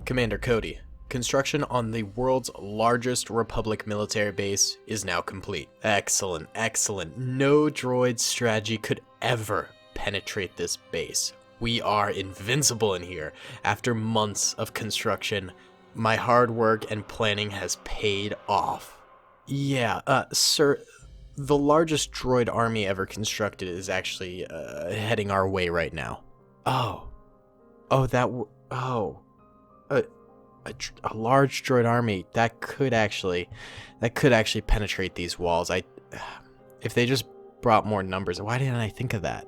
Commander Cody, construction on the world's largest Republic military base is now complete. Excellent, excellent. No droid strategy could ever penetrate this base. We are invincible in here. After months of construction, my hard work and planning has paid off. Yeah, sir, the largest droid army ever constructed is actually heading our way right now. A large droid army that could actually penetrate these walls. If they just brought more numbers, why didn't I think of that?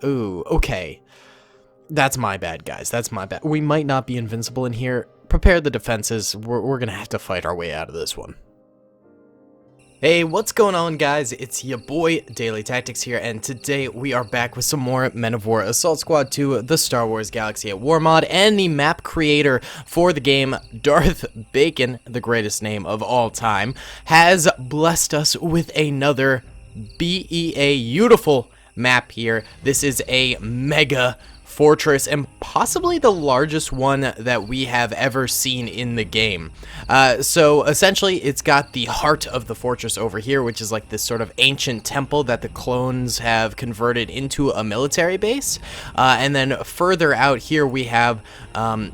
Ooh, okay. That's my bad, guys. That's my bad. We might not be invincible in here. Prepare the defenses. We're gonna have to fight our way out of this one. Hey, what's going on, guys? It's your boy Daily Tactics here, and today we are back with some more Men of War Assault Squad 2, the Star Wars Galaxy at War mod, and the map creator for the game, Darth Bacon, the greatest name of all time, has blessed us with another beautiful map here. This is a mega fortress and possibly the largest one that we have ever seen in the game. So essentially it's got the heart of the fortress over here, which is like this sort of ancient temple that the clones have converted into a military base. And then further out here we have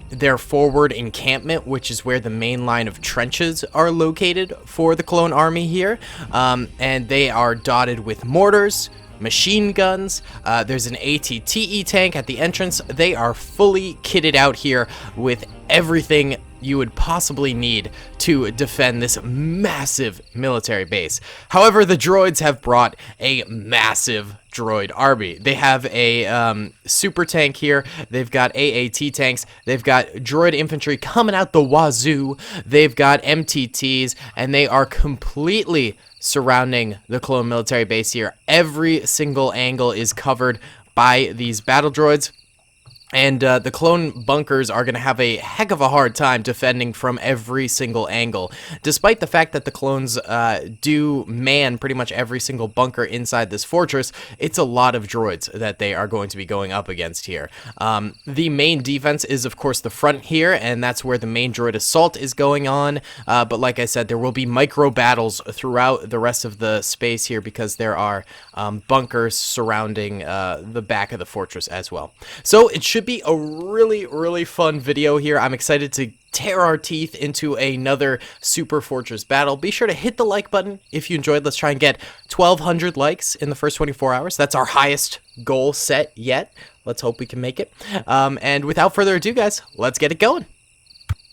their forward encampment, which is where the main line of trenches are located for the clone army here. And they are dotted with mortars, machine guns. There's an ATTE tank at the entrance. They are fully kitted out here with everything you would possibly need to defend this massive military base. However, the droids have brought a massive droid army. They have a super tank here. They've got AAT tanks. They've got droid infantry coming out the wazoo. They've got MTTs, and they are completely surrounding the clone military base here. Every single angle is covered by these battle droids. And the clone bunkers are going to have a heck of a hard time defending from every single angle. Despite the fact that the clones do man pretty much every single bunker inside this fortress, it's a lot of droids that they are going to be going up against here. The main defense is, of course, the front here, and that's where the main droid assault is going on. But like I said, there will be micro battles throughout the rest of the space here because there are bunkers surrounding the back of the fortress as well. So it should be a really fun video here. I'm excited to tear our teeth into another super fortress battle. Be sure to hit the like button if you enjoyed. Let's try and get 1,200 likes in the first 24 hours. That's our highest goal set yet. Let's hope we can make it. And without further ado, guys, let's get it going.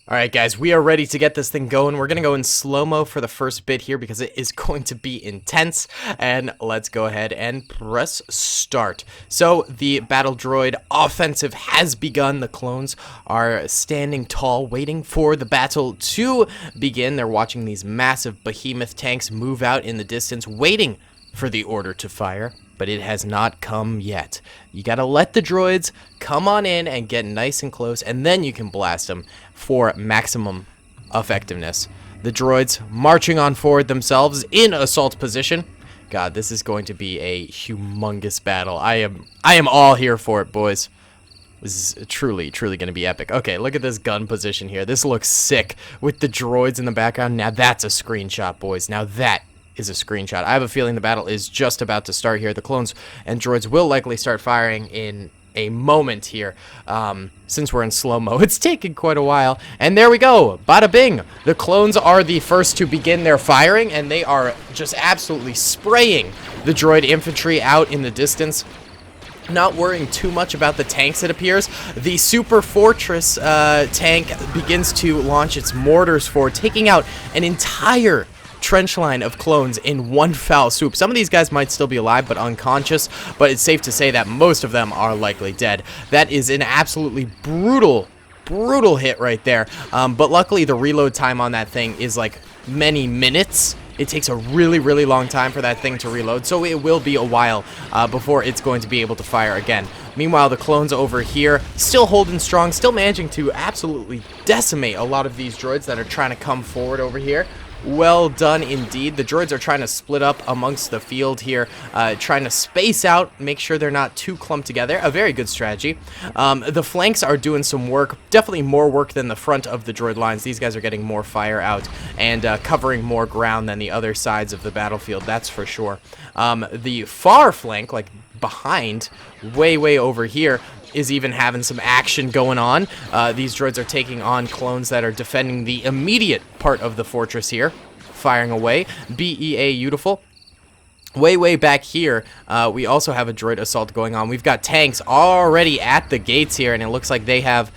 Alright guys, we are ready to get this thing going. We're going to go in slow-mo for the first bit here because it is going to be intense. And let's go ahead and press start. So the battle droid offensive has begun. The clones are standing tall, waiting for the battle to begin. They're watching these massive behemoth tanks move out in the distance, waiting for the order to fire. But it has not come yet. You gotta let the droids come on in and get nice and close, and then you can blast them for maximum effectiveness. The droids marching on forward themselves in assault position. God, this is going to be a humongous battle. I am all here for it, boys. This is truly going to be epic. Okay, look at this gun position here. This looks sick with the droids in the background. Now that's a screenshot, boys. Now that is a screenshot. I have a feeling the battle is just about to start here. The clones and droids will likely start firing in a moment here. Since we're in slow-mo, it's taken quite a while. And there we go. Bada bing. The clones are the first to begin their firing, and they are just absolutely spraying the droid infantry out in the distance. Not worrying too much about the tanks, it appears. The super fortress tank begins to launch its mortars forward, taking out an entire trench line of clones in one foul swoop. Some of these guys might still be alive but unconscious, but it's safe to say that most of them are likely dead. That is an absolutely brutal hit right there. But luckily the reload time on that thing is like many minutes. It takes a really long time for that thing to reload, so it will be a while before it's going to be able to fire again. Meanwhile, the clones over here still holding strong, still managing to absolutely decimate a lot of these droids that are trying to come forward over here. Well done indeed. The droids are trying to split up amongst the field here, trying to space out, make sure they're not too clumped together. A very good strategy. The flanks are doing some work, definitely more work than the front of the droid lines. These guys are getting more fire out and covering more ground than the other sides of the battlefield, that's for sure. The far flank, like behind, way over here, is even having some action going on. These droids are taking on clones that are defending the immediate part of the fortress here, firing away. BEA beautiful. Way back here, we also have a droid assault going on. We've got tanks already at the gates here, and it looks like they have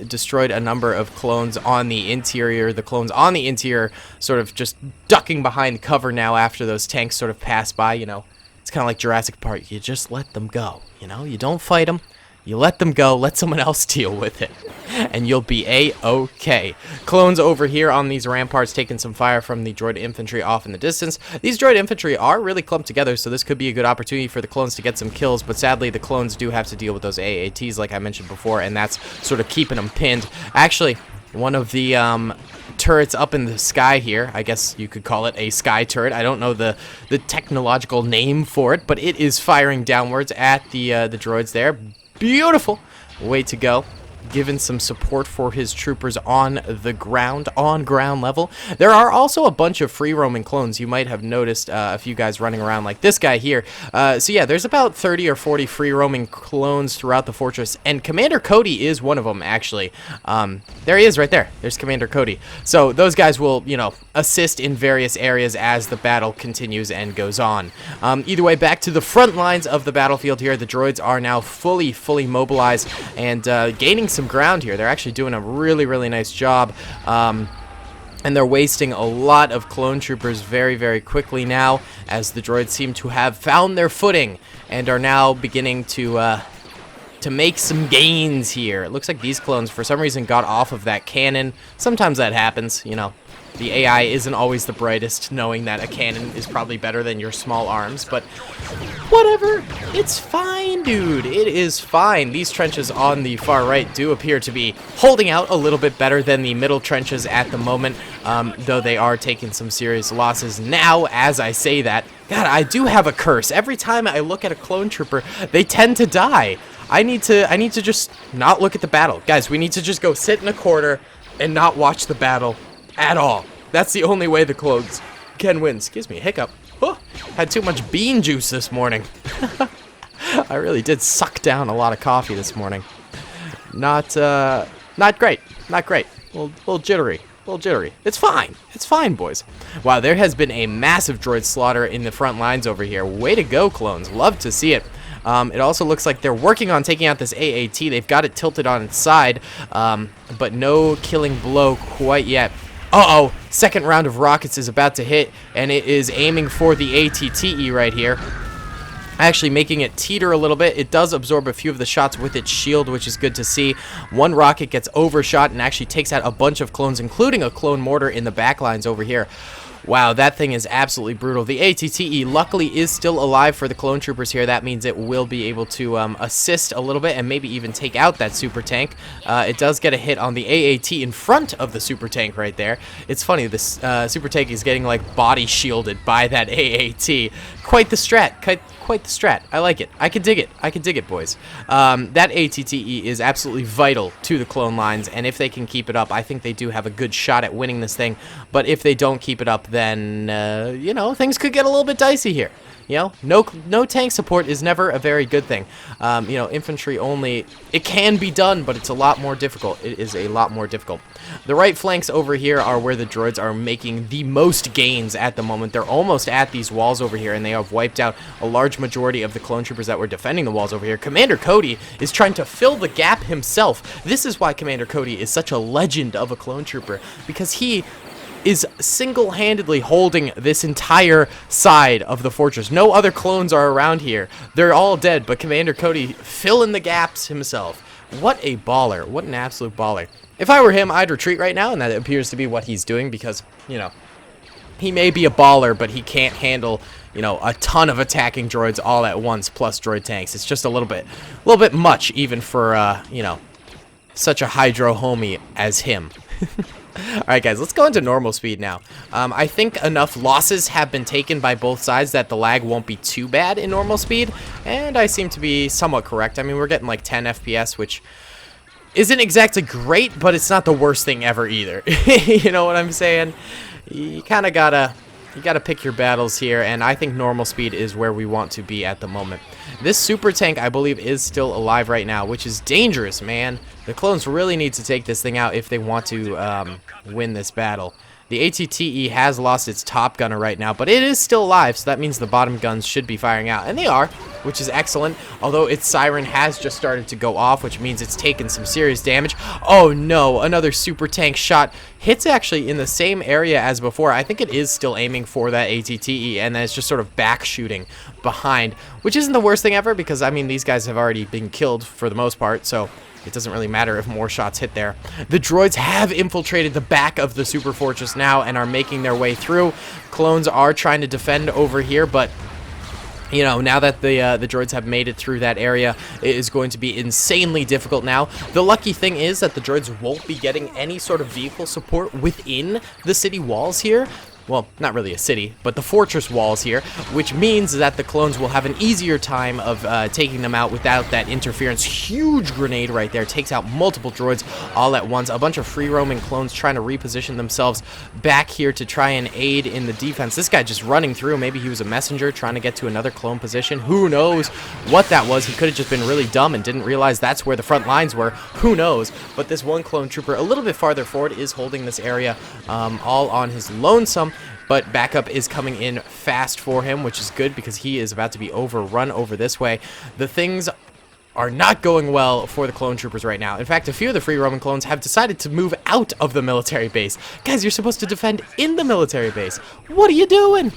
destroyed a number of clones on the interior. The clones on the interior sort of just ducking behind cover now after those tanks sort of pass by. You know, it's kind of like Jurassic Park. You just let them go, you know? You don't fight them. You let them go, let someone else deal with it, and you'll be A-okay. Clones over here on these ramparts taking some fire from the droid infantry off in the distance. These droid infantry are really clumped together, so this could be a good opportunity for the clones to get some kills, but sadly the clones do have to deal with those AATs like I mentioned before, and that's sort of keeping them pinned. Actually, one of the turrets up in the sky here, I guess you could call it a sky turret. I don't know the technological name for it, but it is firing downwards at the droids there. Beautiful way to go, giving some support for his troopers on the ground, on ground level. There are also a bunch of free roaming clones. You might have noticed a few guys running around like this guy here. So yeah, there's about 30 or 40 free roaming clones throughout the fortress, and Commander Cody is one of them, actually. There he is right there. There's Commander Cody. So those guys will, you know, assist in various areas as the battle continues and goes on. Either way, back to the front lines of the battlefield here. The droids are now fully mobilized and gaining some ground here. They're actually doing a really nice job. And they're wasting a lot of clone troopers very quickly now, as the droids seem to have found their footing and are now beginning to make some gains here. It looks like these clones, for some reason, got off of that cannon. Sometimes that happens, you know. The AI isn't always the brightest, knowing that a cannon is probably better than your small arms, but whatever. It's fine, dude. It is fine. These trenches on the far right do appear to be holding out a little bit better than the middle trenches at the moment, though they are taking some serious losses now as I say that. God, I do have a curse. Every time I look at a clone trooper, they tend to die. I need to just not look at the battle. Guys, we need to just go sit in a corner and not watch the battle at all. That's the only way the clones can win. Excuse me, hiccup. Oh, had too much bean juice this morning. I really did suck down a lot of coffee this morning. Not great. Not great. A little jittery. It's fine, boys. Wow, there has been a massive droid slaughter in the front lines over here. Way to go, clones. Love to see it. It also looks like they're working on taking out this AAT. They've got it tilted on its side, but no killing blow quite yet. Uh-oh, second round of rockets is about to hit, and it is aiming for the ATTE right here. Actually making it teeter a little bit. It does absorb a few of the shots with its shield, which is good to see. One rocket gets overshot and actually takes out a bunch of clones, including a clone mortar in the back lines over here. Wow, that thing is absolutely brutal. The ATTE luckily is still alive for the clone troopers here. That means it will be able to assist a little bit and maybe even take out that super tank. It does get a hit on the AAT in front of the super tank right there. It's funny, this super tank is getting like body shielded by that AAT. Quite the strat. Quite the strat. I like it. I can dig it, boys. That ATTE is absolutely vital to the clone lines, and if they can keep it up, I think they do have a good shot at winning this thing. But if they don't keep it up, then, you know, things could get a little bit dicey here. You know, no tank support is never a very good thing. You know, infantry only, it can be done, but it's a lot more difficult. It is a lot more difficult. The right flanks over here are where the droids are making the most gains at the moment. They're almost at these walls over here, and they have wiped out a large majority of the clone troopers that were defending the walls over here. Commander Cody is trying to fill the gap himself. This is why Commander Cody is such a legend of a clone trooper, because he is single-handedly holding this entire side of the fortress. No other clones are around here. They're all dead, but Commander Cody filling the gaps himself. What a baller. What an absolute baller. If I were him, I'd retreat right now, and that appears to be what he's doing because, you know, he may be a baller, but he can't handle, you know, a ton of attacking droids all at once, plus droid tanks. It's just a little bit much, even for, you know, such a hydro homie as him. Alright guys, let's go into normal speed now. I think enough losses have been taken by both sides that the lag won't be too bad in normal speed, and I seem to be somewhat correct. I mean, we're getting like 10 FPS, which isn't exactly great, but it's not the worst thing ever either. You know what I'm saying? You kind of gotta pick your battles here, and I think normal speed is where we want to be at the moment. This super tank, I believe, is still alive right now, which is dangerous, man. The clones really need to take this thing out if they want to win this battle. The ATTE has lost its top gunner right now, but it is still alive, so that means the bottom guns should be firing out. And they are, which is excellent, although its siren has just started to go off, which means it's taken some serious damage. Oh no, another super tank shot. Hits actually in the same area as before. I think it is still aiming for that ATTE, and then it's just sort of back shooting behind, which isn't the worst thing ever, because, I mean, these guys have already been killed for the most part, so it doesn't really matter if more shots hit there. The droids have infiltrated the back of the super fortress now and are making their way through. Clones are trying to defend over here, but you know, now that the droids have made it through that area, it is going to be insanely difficult now. The lucky thing is that the droids won't be getting any sort of vehicle support within the city walls here. Well, not really a city, but the fortress walls here, which means that the clones will have an easier time of taking them out without that interference. Huge grenade right there takes out multiple droids all at once. A bunch of free-roaming clones trying to reposition themselves back here to try and aid in the defense. This guy just running through. Maybe he was a messenger trying to get to another clone position. Who knows what that was? He could have just been really dumb and didn't realize that's where the front lines were. Who knows? But this one clone trooper a little bit farther forward is holding this area all on his lonesome. But backup is coming in fast for him, which is good because he is about to be overrun over this way. The things are not going well for the clone troopers right now. In fact, a few of the free roaming clones have decided to move out of the military base. Guys, you're supposed to defend in the military base. What are you doing?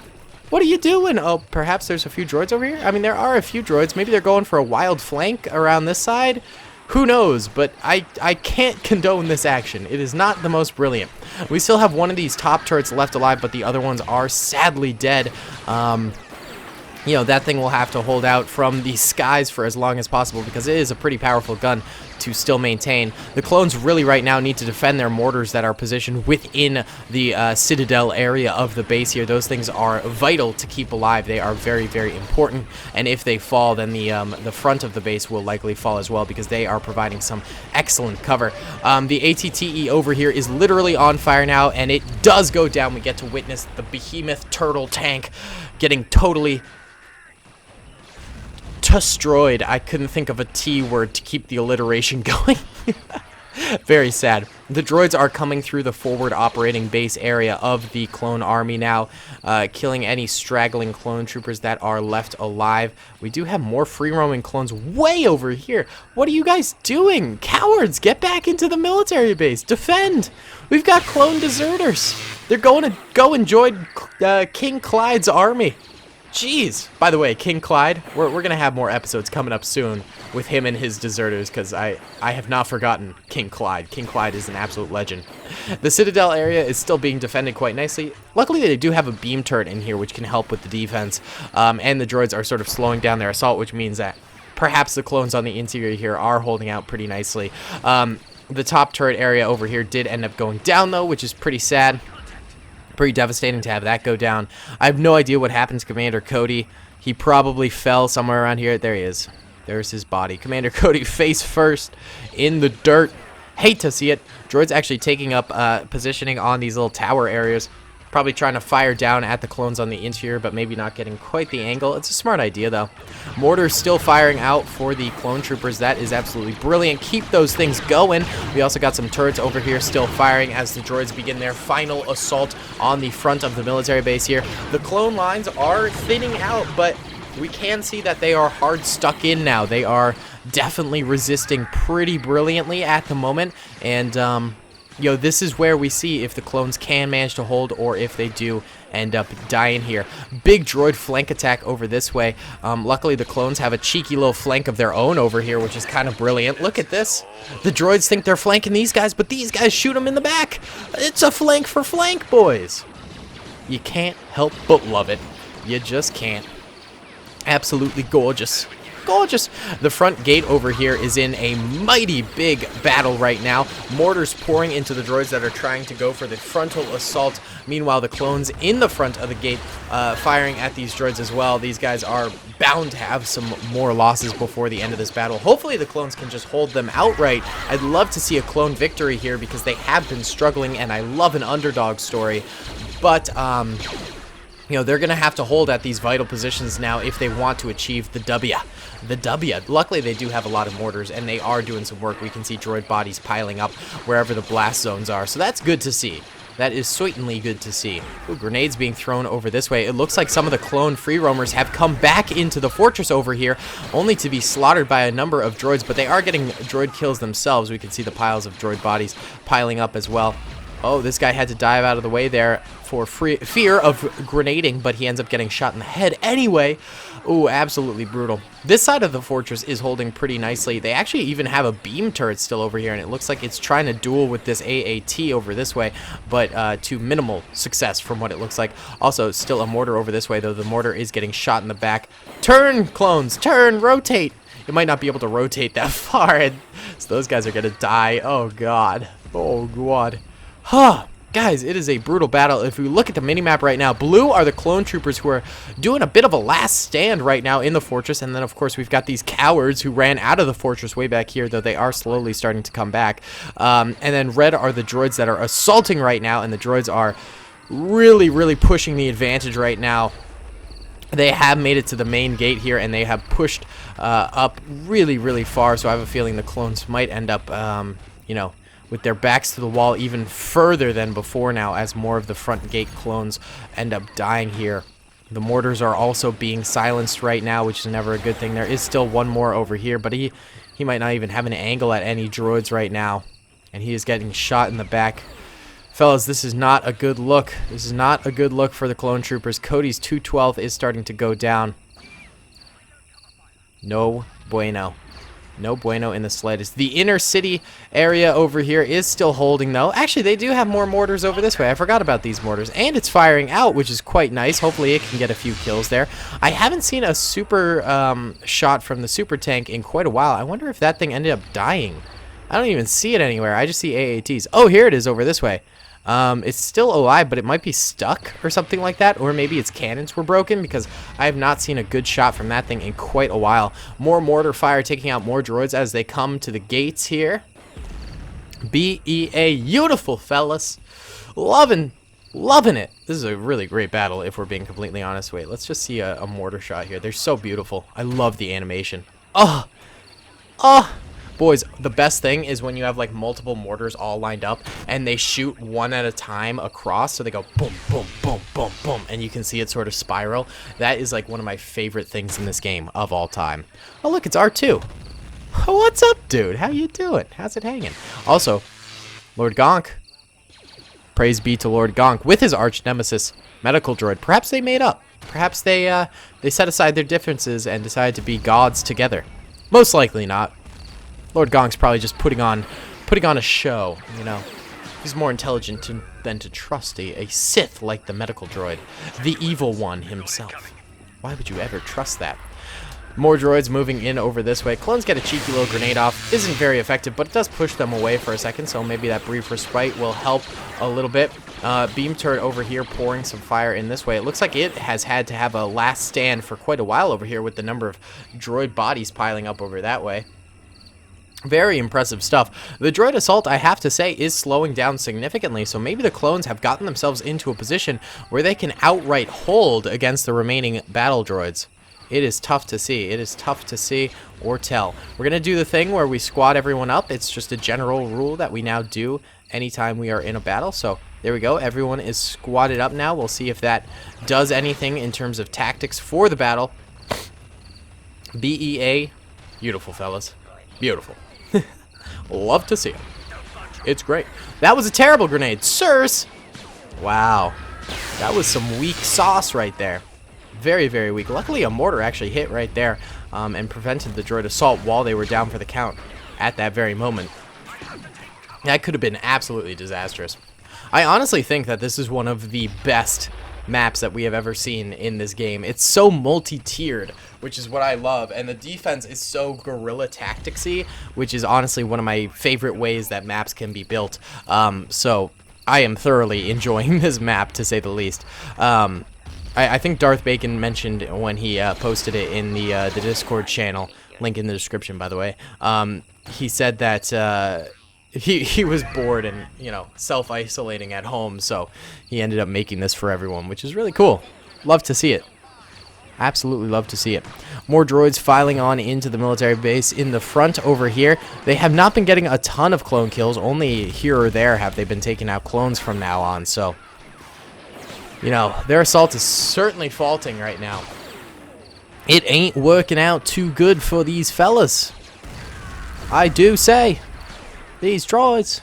What are you doing? Oh, perhaps there's a few droids over here? I mean, there are a few droids. Maybe they're going for a wild flank around this side. Who knows, but I can't condone this action. It is not the most brilliant. We still have one of these top turrets left alive, but the other ones are sadly dead. You know, that thing will have to hold out from the skies for as long as possible because it is a pretty powerful gun to still maintain. The clones really right now need to defend their mortars that are positioned within the Citadel area of the base here. Those things are vital to keep alive. They are very, very important, and if they fall, then the front of the base will likely fall as well because they are providing some excellent cover. The ATTE over here is literally on fire now, and it does go down. We get to witness the behemoth turtle tank getting totally destroyed. I couldn't think of a T word to keep the alliteration going. Very sad. The droids are coming through the forward operating base area of the clone army now, killing any straggling clone troopers that are left alive. We do have more free-roaming clones way over here. What are you guys doing? Cowards, get back into the military base. Defend. We've got clone deserters. They're going to go and join King Clyde's army. Jeez. By the way, King Clyde, we're going to have more episodes coming up soon with him and his deserters because I have not forgotten King Clyde. King Clyde is an absolute legend. The Citadel area is still being defended quite nicely. Luckily, they do have a beam turret in here which can help with the defense, and the droids are sort of slowing down their assault, which means that perhaps the clones on the interior here are holding out pretty nicely. The top turret area over here did end up going down, though, which is pretty sad. Pretty devastating to have that go down. I have no idea what happened to Commander Cody. He probably fell somewhere around here. There he is. There's his body. Commander Cody face first in the dirt. Hate to see it. Droid's actually taking up positioning on these little tower areas. Probably trying to fire down at the clones on the interior, but maybe not getting quite the angle. It's a smart idea, though. Mortars still firing out for the clone troopers. That is absolutely brilliant. Keep those things going. We also got some turrets over here still firing as the droids begin their final assault on the front of the military base here. The clone lines are thinning out, but we can see that they are hard stuck in now. They are definitely resisting pretty brilliantly at the moment, and you know, this is where we see if the clones can manage to hold or if they do end up dying here. Big droid flank attack over this way. Luckily, the clones have a cheeky little flank of their own over here, which is kind of brilliant. Look at this. The droids think they're flanking these guys, but these guys shoot them in the back. It's a flank for flank, boys. You can't help but love it. You just can't. Absolutely gorgeous. gorgeous. The front gate over here is in a mighty big battle right now. Mortars pouring into the droids that are trying to go for the frontal assault. Meanwhile, the clones in the front of the gate firing at these droids as well. These guys are bound to have some more losses before the end of this battle. Hopefully the clones can just hold them outright. I'd love to see a clone victory here because they have been struggling, and I love an underdog story. But, you know, they're going to have to hold at these vital positions now if they want to achieve the W. The W. Luckily, they do have a lot of mortars, and they are doing some work. We can see droid bodies piling up wherever the blast zones are, so that's good to see. That is certainly good to see. Ooh, grenades being thrown over this way. It looks like some of the clone free roamers have come back into the fortress over here, only to be slaughtered by a number of droids, but they are getting droid kills themselves. We can see the piles of droid bodies piling up as well. Oh, this guy had to dive out of the way there for fear of grenading, but he ends up getting shot in the head anyway. Ooh, absolutely brutal. This side of the fortress is holding pretty nicely. They actually even have a beam turret still over here, and it looks like it's trying to duel with this AAT over this way, but to minimal success from what it looks like. Also, still a mortar over this way, though the mortar is getting shot in the back. Turn, clones! Turn! Rotate! It might not be able to rotate that far, and so those guys are going to die. Oh, God. Oh, God. Huh. Guys, it is a brutal battle. If we look at the minimap right now, blue are the clone troopers who are doing a bit of a last stand right now in the fortress. And then, of course, we've got these cowards who ran out of the fortress way back here, though they are slowly starting to come back. And then red are the droids that are assaulting right now, and the droids are really, really pushing the advantage right now. They have made it to the main gate here, and they have pushed up really, really far. So I have a feeling the clones might end up, you know, with their backs to the wall even further than before now, as more of the front gate clones end up dying here. The mortars are also being silenced right now, which is never a good thing. There is still one more over here, but he might not even have an angle at any droids right now, and he is getting shot in the back. Fellas, this is not a good look. This is not a good look for the clone troopers. Cody's 212 is starting to go down. No bueno. No bueno in the slightest. The inner city area over here is still holding, though. Actually, they do have more mortars over this way. I forgot about these mortars. And it's firing out, which is quite nice. Hopefully, it can get a few kills there. I haven't seen a super shot from the super tank in quite a while. I wonder if that thing ended up dying. I don't even see it anywhere. I just see AATs. Oh, here it is over this way. It's still alive, but it might be stuck or something like that, or maybe its cannons were broken, because I have not seen a good shot from that thing in quite a while. More mortar fire taking out more droids as they come to the gates here. BEA, beautiful, fellas. Loving it. This is a really great battle, if we're being completely honest. Wait, let's just see a mortar shot here. They're so beautiful. I love the animation. Oh, boys, the best thing is when you have like multiple mortars all lined up and they shoot one at a time across, so they go boom, boom, boom, boom, boom, and you can see it sort of spiral. That is like one of my favorite things in this game of all time. Oh, look, it's R2. What's up, dude? How you doing? How's it hanging? Also, Lord Gonk. Praise be to Lord Gonk with his arch nemesis, Medical Droid. Perhaps they made up. Perhaps they set aside their differences and decided to be gods together. Most likely not. Lord Gonk's probably just putting on a show, you know. He's more intelligent than to trust a Sith like the Medical Droid, the evil one himself. Why would you ever trust that? More droids moving in over this way. Clones get a cheeky little grenade off. Isn't very effective, but it does push them away for a second, so maybe that brief respite will help a little bit. Beam turret over here pouring some fire in this way. It looks like it has had to have a last stand for quite a while over here with the number of droid bodies piling up over that way. Very impressive stuff. The droid assault, I have to say, is slowing down significantly, so maybe the clones have gotten themselves into a position where they can outright hold against the remaining battle droids. It is tough to see. It is tough to see or tell. We're going to do the thing where we squad everyone up. It's just a general rule that we now do anytime we are in a battle, so there we go. Everyone is squatted up now. We'll see if that does anything in terms of tactics for the battle. BEA. Beautiful, fellas. Beautiful. Love to see it. It's great. That was a terrible grenade. Sirs! Wow. That was some weak sauce right there. Very, very weak. Luckily, a mortar actually hit right there and prevented the droid assault while they were down for the count at that very moment. That could have been absolutely disastrous. I honestly think that this is one of the best maps that we have ever seen in this game. It's so multi-tiered, which is what I love, and the defense is so guerrilla tacticsy, which is honestly one of my favorite ways that maps can be built. So I am thoroughly enjoying this map, to say the least. I think Darth Bacon mentioned when he posted it in the Discord channel, link in the description, by the way. He said that he was bored and, you know, self-isolating at home, so he ended up making this for everyone, which is really cool. Love to see it. Absolutely love to see it. More droids filing on into the military base in the front over here. They have not been getting a ton of clone kills. Only here or there have they been taking out clones from now on, so, you know, their assault is certainly faulting right now. It ain't working out too good for these fellas. I do say, these droids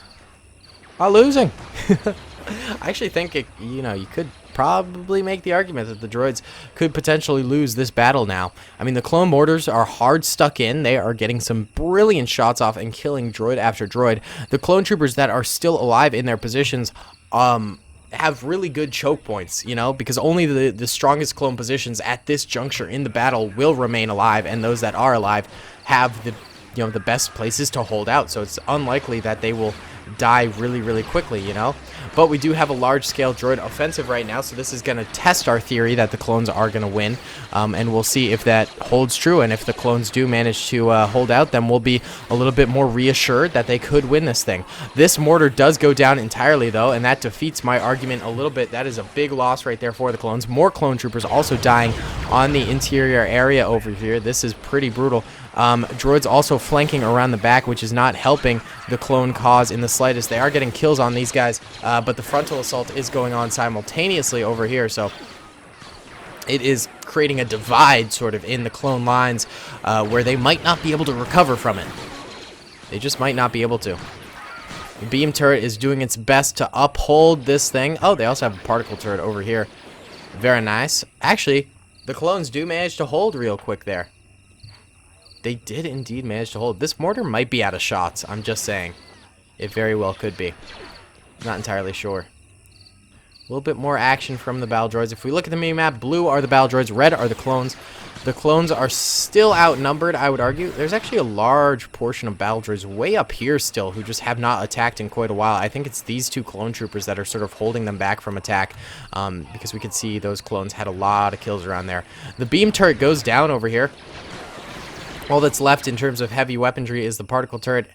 are losing. I actually think, you know, you could probably make the argument that the droids could potentially lose this battle now. I mean, the clone mortars are hard stuck in. They are getting some brilliant shots off and killing droid after droid. The clone troopers that are still alive in their positions, have really good choke points, you know, because only the strongest clone positions at this juncture in the battle will remain alive, and those that are alive have the, you know, the best places to hold out, so it's unlikely that they will die really quickly, you know. But we do have a large-scale droid offensive right now, so this is going to test our theory that the clones are going to win, and we'll see if that holds true. And if the clones do manage to hold out, then we'll be a little bit more reassured that they could win this thing. This mortar does go down entirely, though, and that defeats my argument a little bit. That is a big loss right there for the clones. More clone troopers also dying on the interior area over here. This is pretty brutal. Droids also flanking around the back, which is not helping the clone cause in the slightest. They are getting kills on these guys, but the frontal assault is going on simultaneously over here, so it is creating a divide sort of in the clone lines where they might not be able to recover from it. They just might not be able to. The beam turret is doing its best to uphold this thing. Oh, they also have a particle turret over here. Very nice. Actually, the clones do manage to hold real quick there. They did indeed manage to hold. This mortar might be out of shots, I'm just saying. It very well could be. Not entirely sure. A little bit more action from the battle droids. If we look at the mini-map, blue are the battle droids, red are the clones. The clones are still outnumbered, I would argue. There's actually a large portion of battle droids way up here still who just have not attacked in quite a while. I think it's these two clone troopers that are sort of holding them back from attack, because we could see those clones had a lot of kills around there. The beam turret goes down over here. All that's left in terms of heavy weaponry is the particle turret.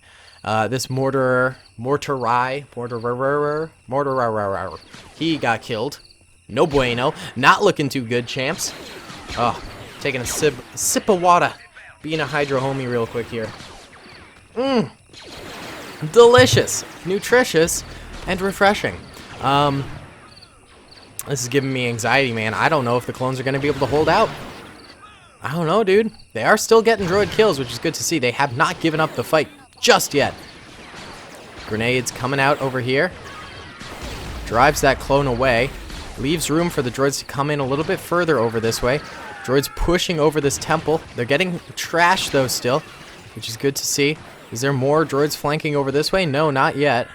This mortar, he got killed. No bueno. Not looking too good, champs. Oh, taking a sip of water. Being a hydro homie real quick here. Delicious, nutritious, and refreshing. This is giving me anxiety, man. I don't know if the clones are going to be able to hold out. I don't know, dude. They are still getting droid kills, which is good to see. They have not given up the fight just yet. Grenades coming out over here. Drives that clone away. Leaves room for the droids to come in a little bit further over this way. Droids pushing over this temple. They're getting trashed, though, still, which is good to see. Is there more droids flanking over this way? No, not yet.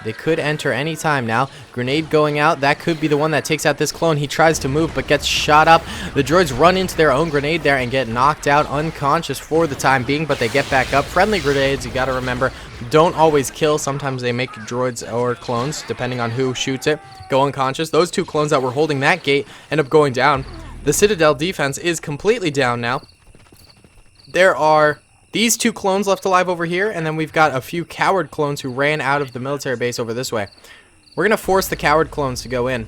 They could enter any time now. Grenade going out. That could be the one that takes out this clone. He tries to move, but gets shot up. The droids run into their own grenade there and get knocked out, unconscious for the time being, but they get back up. Friendly grenades, you got to remember, don't always kill. Sometimes they make droids or clones, depending on who shoots it, go unconscious. Those two clones that were holding that gate end up going down. The Citadel defense is completely down now. There are these two clones left alive over here, and then we've got a few coward clones who ran out of the military base over this way. We're going to force the coward clones to go in.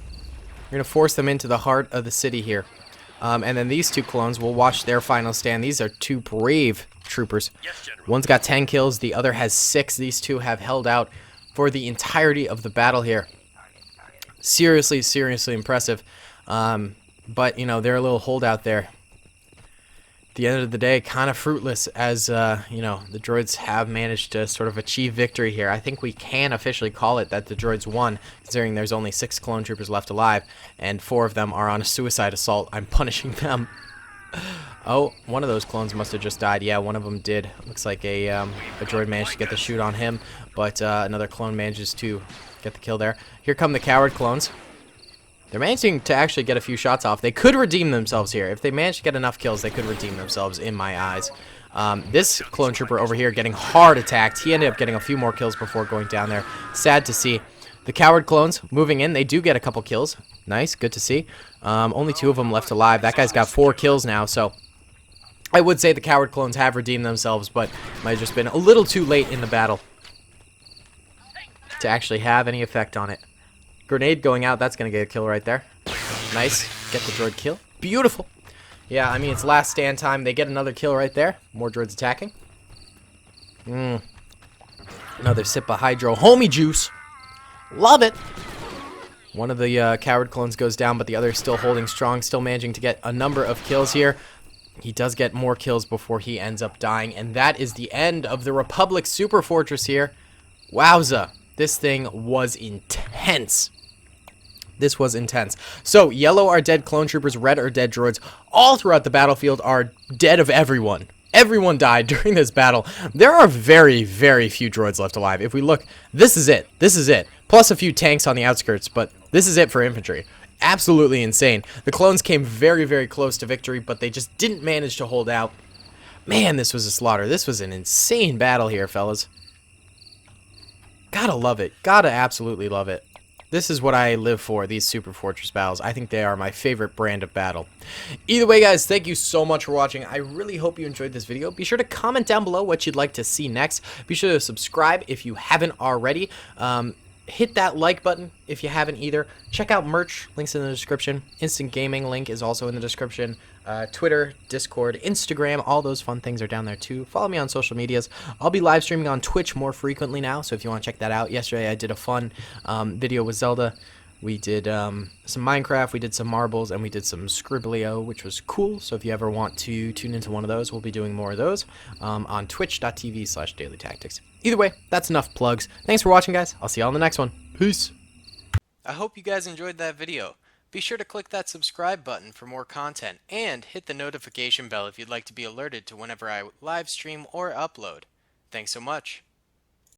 We're going to force them into the heart of the city here. And then these two clones will watch their final stand. These are two brave troopers. Yes, one's got 10 kills, the other has 6. These two have held out for the entirety of the battle here. Seriously, seriously impressive. But, you know, they're a little holdout there. At the end of the day, kind of fruitless as, you know, the droids have managed to sort of achieve victory here. I think we can officially call it that the droids won, considering there's only 6 clone troopers left alive, and 4 of them are on a suicide assault. I'm punishing them. Oh, one of those clones must have just died. Yeah, one of them did. Looks like a droid managed to get the shoot on him, but another clone manages to get the kill there. Here come the coward clones. They're managing to actually get a few shots off. They could redeem themselves here. If they manage to get enough kills, they could redeem themselves in my eyes. This clone trooper over here getting hard attacked. He ended up getting a few more kills before going down there. Sad to see. The coward clones moving in. They do get a couple kills. Nice. Good to see. Only 2 of them left alive. That guy's got 4 kills now, so I would say the coward clones have redeemed themselves, but might have just been a little too late in the battle to actually have any effect on it. Grenade going out, that's going to get a kill right there. Nice. Get the droid kill. Beautiful. Yeah, I mean, it's last stand time. They get another kill right there. More droids attacking. Another sip of hydro. Homie juice. Love it. One of the coward clones goes down, but the other is still holding strong, still managing to get a number of kills here. He does get more kills before he ends up dying, and that is the end of the Republic Super Fortress here. Wowza. This thing was intense. This was intense. So, yellow are dead clone troopers, red are dead droids. All throughout the battlefield are dead of everyone. Everyone died during this battle. There are very, very few droids left alive. If we look, this is it. This is it. Plus a few tanks on the outskirts, but this is it for infantry. Absolutely insane. The clones came very, very close to victory, but they just didn't manage to hold out. Man, this was a slaughter. This was an insane battle here, fellas. Gotta love it. Gotta absolutely love it. This is what I live for, these Super Fortress battles. I think they are my favorite brand of battle. Either way, guys, thank you so much for watching. I really hope you enjoyed this video. Be sure to comment down below what you'd like to see next. Be sure to subscribe if you haven't already. Hit that like button if you haven't either. Check out merch, links in the description. Instant Gaming link is also in the description. Twitter, Discord, Instagram, all those fun things are down there too. Follow me on social medias. I'll be live streaming on Twitch more frequently now, so if you want to check that out. Yesterday I did a fun video with Zelda. We did some Minecraft, we did some marbles, and we did some Scribblio, which was cool. So if you ever want to tune into one of those, we'll be doing more of those on twitch.tv/dailytactics. Either way, that's enough plugs. Thanks for watching, guys. I'll see you all in the next one. Peace. I hope you guys enjoyed that video. Be sure to click that subscribe button for more content, and hit the notification bell if you'd like to be alerted to whenever I live stream or upload. Thanks so much.